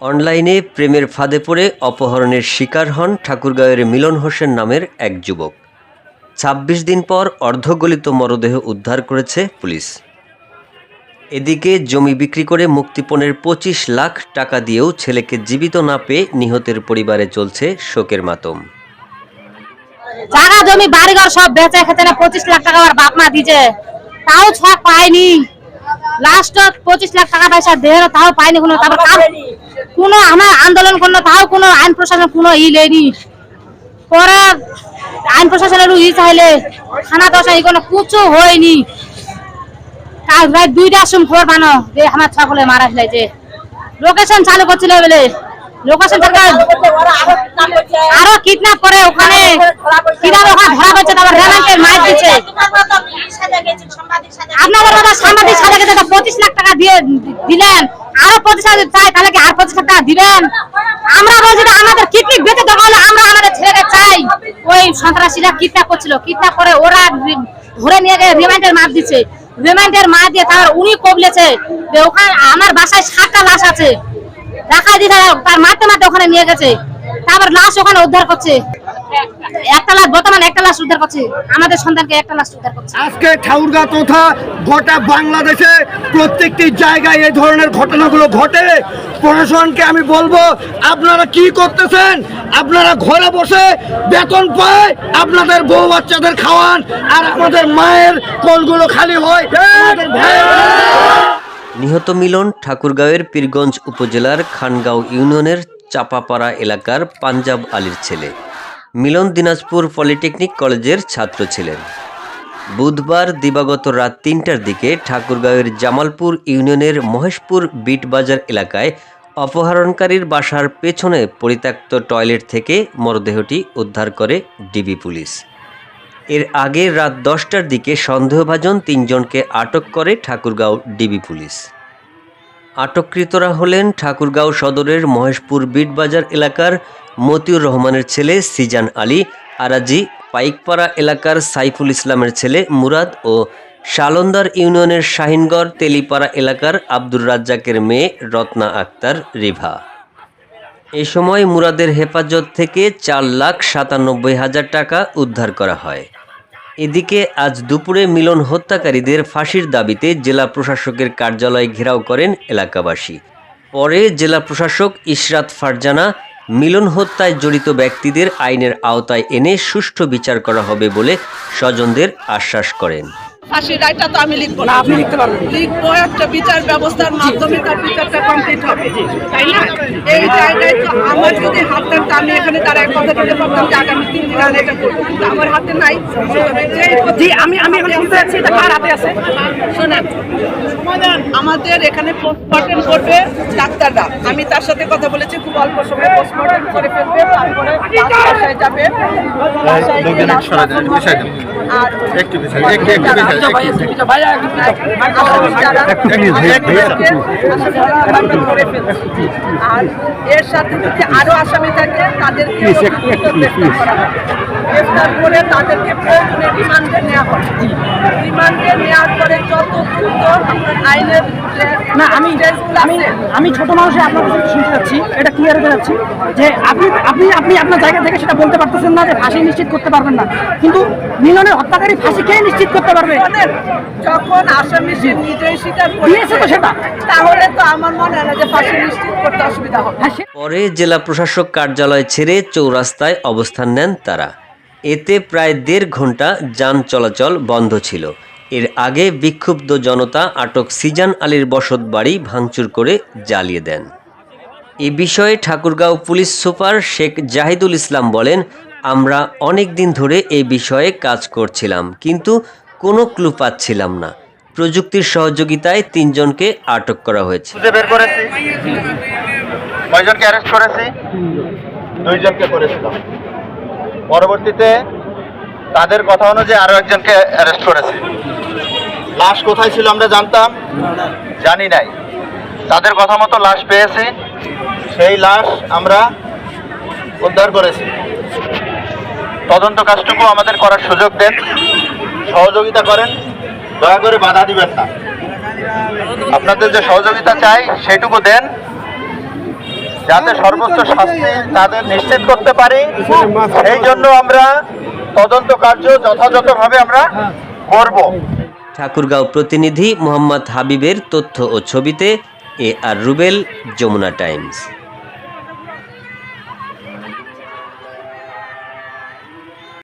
অনলাইনে প্রেমের ফাঁদে পড়ে অপহরণের শিকার হন ঠাকুরগাঁওয়ের মিলন হোসেন নামের এক যুবক। ২৬ দিন পর অর্ধগলিত মরদেহ উদ্ধার করেছে পুলিশ। এদিকে জমি বিক্রি করে মুক্তিপণের ২৫ লাখ টাকা দিয়েও ছেলেকে জীবিত না পেয়ে নিহতের পরিবারে চলছে শোকের মাতম। জায়গা জমি বাড়িঘর সব বেচে খেতে না 25 লাখ টাকা আমার বাপ মা দিছে, তাও ছক পাইনি। লাস্ট 25 লাখ টাকা পয়সা দেয় তাও পাইনি কোনো। তারপর কোনো আমার আন্দোলন করলো তাও কোনো আইন প্রশাসন কোনো লেনি। পরে আইন প্রশাসনের চাইলে থানা দশা কোনো কিছু হয়নি। কাল রাত 2টার সময় খবর পানো যে আমার সকলে মারা ফেলেছে। লোকেশন চালু করছিল বলে লোকেশন আরো কিডন্যাপ করে ওখানে কিভাবে ওখানে ধরা পড়ছে, তারপর রেমান্ডের মার দিচ্ছে। আপনাদের দাদা সাংবাদিক সাথে 25 লাখ টাকা দিয়ে দিলেন, আরো 25 লাখ চাই, তাহলে কি আর 25 লাখ টাকা দিবেন? আমরা বলছি যে আমাদের কিডনি বেঁচে দেওয়া হলে আমরা আমাদের ছেলেকে চাই। ওই সন্ত্রাসীরা কিডন্যাপ করছিল, কিডন্যাপ করে ওরা ধরে নিয়ে গিয়ে রিমান্ডের মার দিচ্ছে। রিমান্ডের মার দিয়ে তার উনি কবলেছে যে ওখানে আমার বাসায় 7টা লাশ আছে, রাখা দিতে তার মারতে মারতে ওখানে নিয়ে গেছে। তারপর লাশ ওখানে উদ্ধার করছে, একটা লাশ বর্তমানে একটা লাশ উদ্ধার করছে, আমাদের সন্তানকে একটা লাশ উদ্ধার করছে। আজকে ঠাকুরগাঁও তথা গোটা বাংলাদেশে প্রত্যেকটি জায়গায় এই ধরনের ঘটনাগুলো ঘটে। প্রশাসনকে আমি বলবো, আপনারা কি করতেছেন? আপনারা ঘরে বসে বেতন পায়, আপনাদের বউ বাচ্চাদের খাওয়ান, আর আমাদের মায়ের কোলগুলো খালি হয়। নিহত মিলন ঠাকুরগাঁওয়ের পীরগঞ্জ উপজেলার খানগাঁও ইউনিয়নের চাপাপাড়া এলাকার পাঞ্জাব আলীর ছেলে। মিলন দিনাজপুর পলিটেকনিক কলেজের ছাত্র ছিলেন। বুধবার দিবাগত রাত ৩টার দিকে ঠাকুরগাঁওয়ের জামালপুর ইউনিয়নের মহেশপুর বিটবাজার এলাকায় অপহরণকারীর বাসার পেছনে পরিত্যক্ত টয়লেট থেকে মরদেহটি উদ্ধার করে ডিবি পুলিশ। এর আগে রাত 10টার দিকে সন্দেহভাজন 3 জনকে আটক করে ঠাকুরগাঁও ডিবি পুলিশ। আটককৃতরা হলেন ঠাকুরগাঁও সদরের মহেশপুর বিটবাজার এলাকার মতিউর রহমানের ছেলে সিজান আলী আরাজি, পাইকপাড়া এলাকার সাইফুল ইসলামের ছেলে মুরাদ ও শালন্দার ইউনিয়নের শাহিনগড় তেলিপাড়া এলাকার আব্দুর রাজ্জাকের মেয়ে রত্না আক্তার রিভা। এ সময় মুরাদের হেফাজত থেকে 4,97,000 টাকা উদ্ধার করা হয়। এদিকে আজ দুপুরে মিলন হত্যাকারীদের ফাঁসির দাবিতে জেলা প্রশাসকের কার্যালয় ঘেরাও করেন এলাকাবাসী। পরে জেলা প্রশাসক ইশরাত ফারজানা মিলন হত্যায় জড়িত ব্যক্তিদের আইনের আওতায় এনে সুষ্ঠু বিচার করা হবে বলে স্বজনদের আশ্বাস করেন। ফাঁসির রায়টা তো আমি লিখবো না, আপনি লিখতে পারবেন। লিখবো একটা বিচার ব্যবস্থার মাধ্যমে তার বিচারটা কমপ্লিট হবে, তাই না? এই জায়গায় তো আমার যদি হাত থাকতো আমি এখানে তার এক কথা বলতে পারতাম যে আগামী 3 দিন আগে এটা করবো, কিন্তু আমার হাতে নাই। জি আমি এখন শুনতে যাচ্ছি এটা কার হাতে আছে শোনেন। আমাদের এখানে পোস্টমর্টেম করবে ডাক্তাররা, আমি তার সাথে কথা বলেছি, খুব অল্প সময় পোস্টমর্টেম করে ফেলবে, তারপরে বাসায় যাবে। আর আর এর সাথে যদি আরো আসামি থাকে তাদেরকে গ্রেফতার করে তাদেরকে রিমান্ডে নেওয়া হয়। রিমান্ডে নেওয়ার পরে যত দ্রুত আইনের না আমি ছোট মানুষে আপনার কাছে শুনতে যাচ্ছি, এটা ক্লিয়ার হতে যাচ্ছি যে আপনি আপনার জায়গা থেকে সেটা বলতে পারতেছেন না যে ফাঁসি নিশ্চিত করতে পারবেন না, কিন্তু মিলনের হত্যাকারী ফাঁসি কে নিশ্চিত করতে পারবে? যখন আসামি সে নিজেই স্বীকার করেছে তো সেটা, তাহলে তো আমার মনে হয় না যে ফাঁসি নিশ্চিত করতে অসুবিধা হবে। পরে জেলা প্রশাসক কার্যালয় ছেড়ে চৌরাস্তায় অবস্থান নেন তারা। এতে প্রায় 1.5 ঘন্টা যান চলাচল বন্ধ ছিল। এর আগে বিক্ষুব্ধ জনতা আটক সিজান আলীর বসত বাড়ি ভাঙচুর করে জ্বালিয়ে দেন। এ বিষয়ে ঠাকুরগাঁও পুলিশ সুপার শেখ জাহিদুল ইসলাম বলেন, আমরা অনেক দিন ধরে এই বিষয়ে কাজ করছিলাম, কিন্তু কোনো ক্লু পাচ্ছিলাম না। প্রযুক্তির সহযোগিতায় 3 জনকে আটক করা হয়েছে। কয়জনকে অ্যারেস্ট করেছি? 2 জনকে করেছিলাম। পরবর্তীতে তাদের কথা অনুযায়ী আরো একজনকে অ্যারেস্ট করেছি। লাশ কোথায় ছিল আমরা জানতাম? জানি নাই। তাদের কথা মতো লাশ পেয়েছি, সেই লাশ আমরা উদ্ধার করেছি। তদন্ত কাজটুকু আমাদের করার সুযোগ দেন, সহযোগিতা করেন, দয়া করে বাধা দিবেন না। আপনাদের যে সহযোগিতা চাই সেটুকু দেন, যাতে সর্বোচ্চ শাস্তি তাদের নিশ্চিত করতে পারি। এই জন্য আমরা তদন্ত কার্য যথাযথভাবে আমরা করব। ঠাকুরগাঁও প্রতিনিধি মোহাম্মদ হাবিবের তথ্য ও ছবিতে AR রুবেল, যমুনা টাইমস।